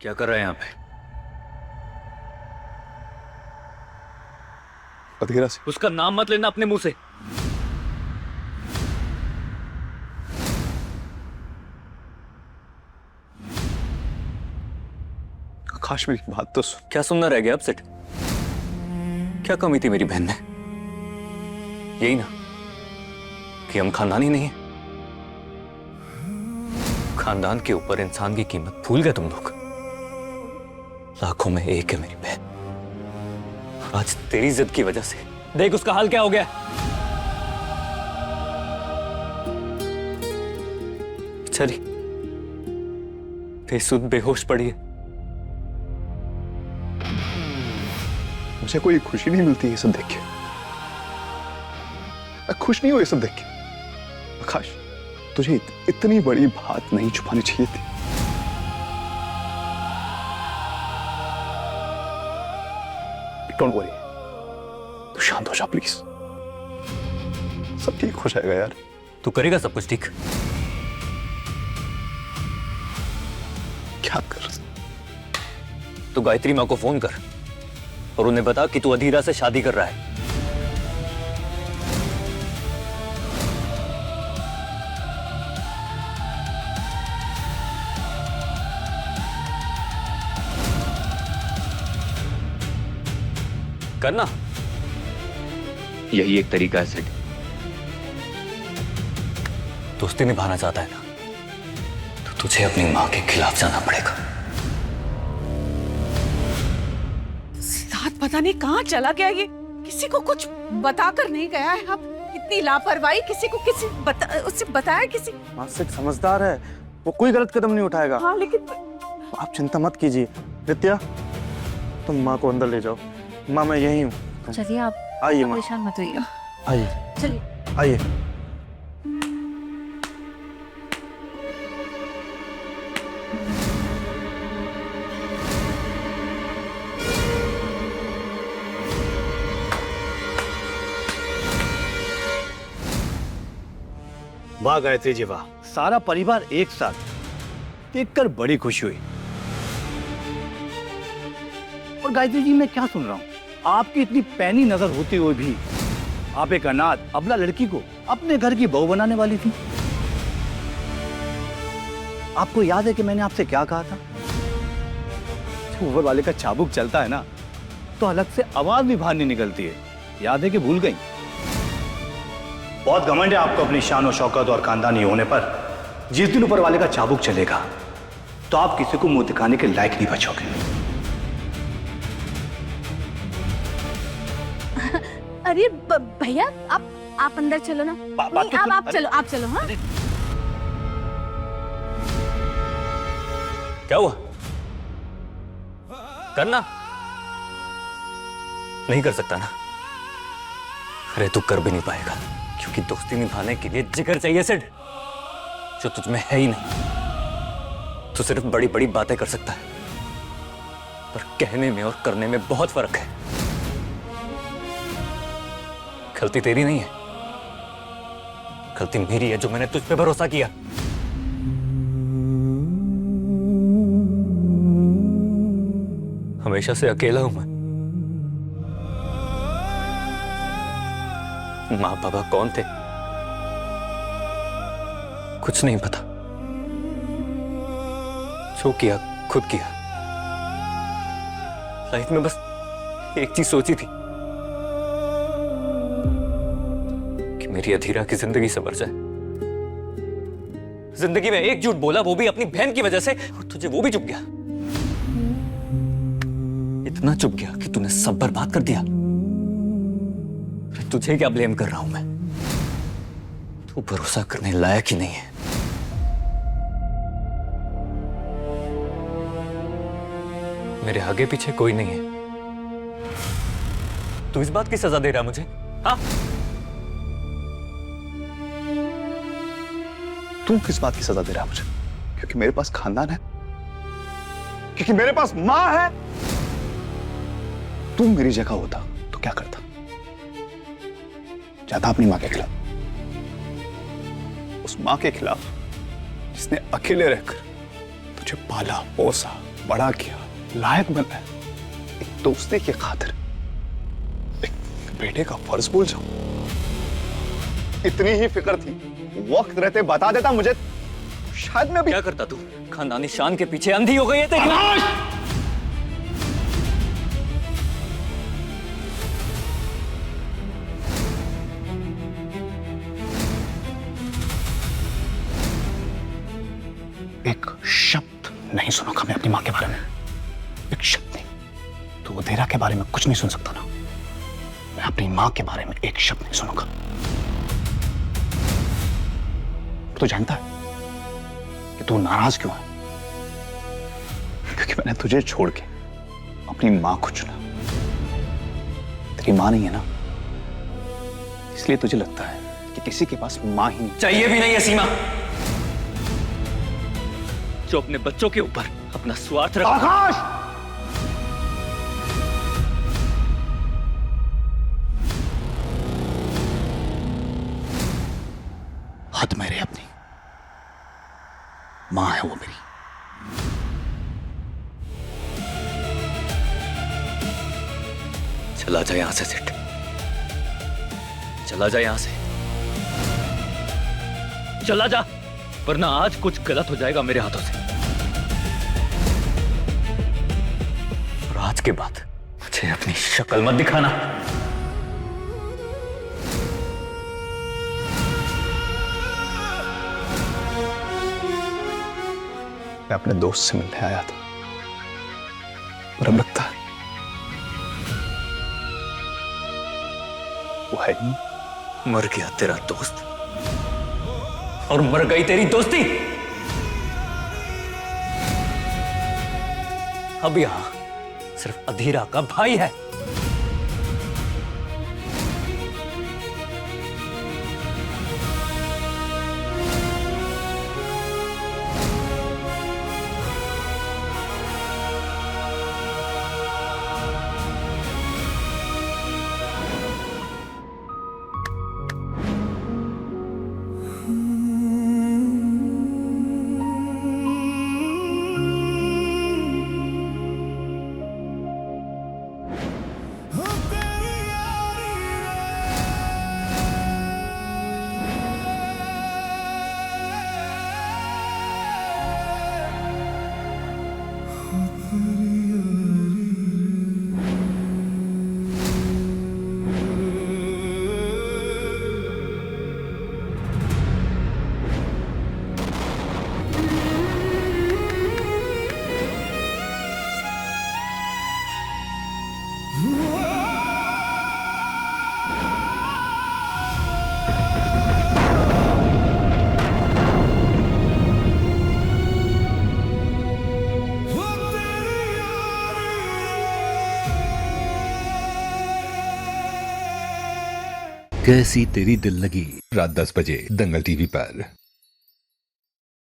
क्या कर रहा है यहाँ पे? अधीरा से उसका नाम मत लेना अपने मुंह से। आकाश, मेरी बात तो सुन। क्या सुनना रह गया अब सेठ? क्या कमी थी मेरी बहन ने? यही ना कि हम खानदानी नहीं है। खानदान के ऊपर इंसान की कीमत भूल गए तुम लोग। लाखों में एक है मेरी बहन। आज तेरी जिद की वजह से देख उसका हाल क्या हो गया। चली बेसुध बेहोश पड़ी है। मुझे कोई खुशी नहीं मिलती ये सब देख के। मैं खुश नहीं हूं ये सब देख के। आकाश, तुझे इतनी बड़ी बात नहीं छुपानी चाहिए थी। डोंट वरी, तू शांत हो जा प्लीज। सब ठीक हो जाएगा यार। तू करेगा सब कुछ ठीक? क्या कर? तू गायत्री माँ को फोन कर और उन्हें बता कि तू अधीरा से शादी कर रहा है। करना यही एक तरीका है सेठ। दोस्ती निभाना चाहता है ना, तो तुझे अपनी मां के खिलाफ जाना पड़ेगा। सिद्धार्थ पता नहीं कहाँ चला गया ये। किसी को कुछ बताकर नहीं गया है। अब इतनी लापरवाही, किसी को उससे बताया किसी? मासिक समझदार है, वो कोई गलत कदम नहीं उठाएगा। हाँ लेकिन आप चिंता मत कीजिए। नित्या, तुम माँ को अंदर ले जाओ। माँ मैं यही हूँ। चलिए आप आइए माँ, परेशान मत होइए। आइए चलिए। आइए। वाह गायत्री जी वाह, सारा परिवार एक साथ देखकर बड़ी खुशी हुई। और गायत्री जी मैं क्या सुन रहा हूँ, आपकी इतनी पैनी नजर होते हुए भी आप एक अनाथ अबला लड़की को अपने घर की बहू बनाने वाली थी। आपको याद है कि मैंने आपसे क्या कहा था? जब ऊपर वाले का चाबुक चलता है ना, तो अलग से आवाज भी बाहर नहीं निकलती है। याद है कि भूल गई? बहुत घमंड है आपको अपनी शान और शौकत और खानदानी होने पर। जिस दिन ऊपर वाले का चाबुक चलेगा तो आप किसी को मुंह दिखाने के लायक नहीं बचोगे। अरे भैया, आप अंदर चलो ना। नहीं, आप चलो। हाँ क्या हुआ? करना नहीं कर सकता ना? अरे तू कर भी नहीं पाएगा, क्योंकि दोस्ती निभाने के लिए जिगर चाहिए सिड, जो तुझ में है ही नहीं। तू सिर्फ बड़ी बड़ी बातें कर सकता है, पर कहने में और करने में बहुत फर्क है। गलती तेरी नहीं है, गलती मेरी है जो मैंने तुझ पे भरोसा किया। हमेशा से अकेला हूं मैं। माँ बाबा कौन थे कुछ नहीं पता। जो किया खुद किया। लाइफ में बस एक चीज सोची थी कि मेरी अधीरा की जिंदगी संवर जाए। जिंदगी में एक झूठ बोला, वो भी अपनी बहन की वजह से, और तुझे वो भी चुप गया। इतना चुप गया कि तूने सब बर्बाद कर दिया। तुझे क्या ब्लेम कर रहा हूं मैं? तू भरोसा करने लायक ही नहीं है। मेरे आगे पीछे कोई नहीं है। तू इस बात की सजा दे रहा मुझे? हाँ, तू किस बात की सजा दे रहा है मुझे? क्योंकि मेरे पास खानदान है, क्योंकि मेरे पास मां है। तू मेरी जगह होता तो क्या करता? जाता अपनी मां के खिलाफ, उस मां के खिलाफ जिसने अकेले रहकर तुझे पाला पोसा बड़ा किया, लायक बना, एक दोस्ती की खातिर एक बेटे का फर्ज भूल जाऊं? इतनी ही फिक्र थी, वक्त रहते बता देता मुझे, शायद मैं भी। क्या करता तू? खानदानी शान के पीछे अंधी हो गई है तेरी। एक शब्द नहीं सुनूंगा मैं अपनी मां के बारे में, एक शब्द नहीं। तू उदेरा के बारे में कुछ नहीं सुन सकता ना, मैं अपनी मां के बारे में एक शब्द नहीं सुनूंगा। तू जानता है कि तू नाराज क्यों है? क्योंकि मैंने तुझे छोड़ के अपनी मां को चुना। तेरी मां नहीं है ना, इसलिए तुझे लगता है कि किसी के पास मां ही नहीं। चाहिए भी नहीं है सीमा, जो अपने बच्चों के ऊपर अपना स्वार्थ रखता। आकाश! हद मेरे अपनी मां है वो मेरी। चला जा यहां से सेठ, चला जा यहां से, चला जा, वरना आज कुछ गलत हो जाएगा मेरे हाथों से। और आज के बाद मुझे अपनी शक्ल मत दिखाना। मैं अपने दोस्त से मिलने आया था, और अब लगता है वो है नहीं। मर गया तेरा दोस्त और मर गई तेरी दोस्ती। अब यहां सिर्फ अधीरा का भाई है। कैसी तेरी दिल लगी, रात 10 बजे दंगल टीवी पर।